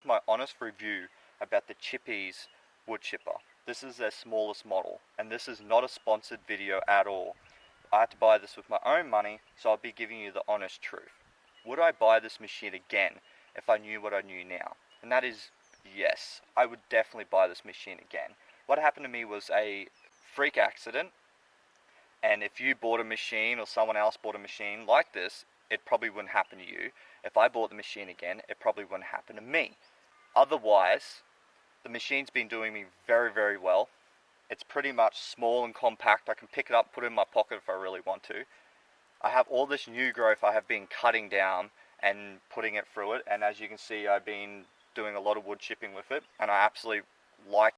my honest review about the Chipease wood chipper. This is their smallest model, and this is not a sponsored video at all. I had to buy this with my own money, so I'll be giving you the honest truth. Would I buy this machine again if I knew what I knew now? And that is, yes, I would definitely buy this machine again. What happened to me was a freak accident, and if you bought a machine or someone else bought a machine like this, it probably wouldn't happen to you. If I bought the machine again, it probably wouldn't happen to me. Otherwise, the machine's been doing me very, very well. It's pretty much small and compact. I can pick it up, put it in my pocket if I really want to. I have all this new growth I have been cutting down and putting it through it, and as you can see, I've been doing a lot of wood chipping with it, and I absolutely like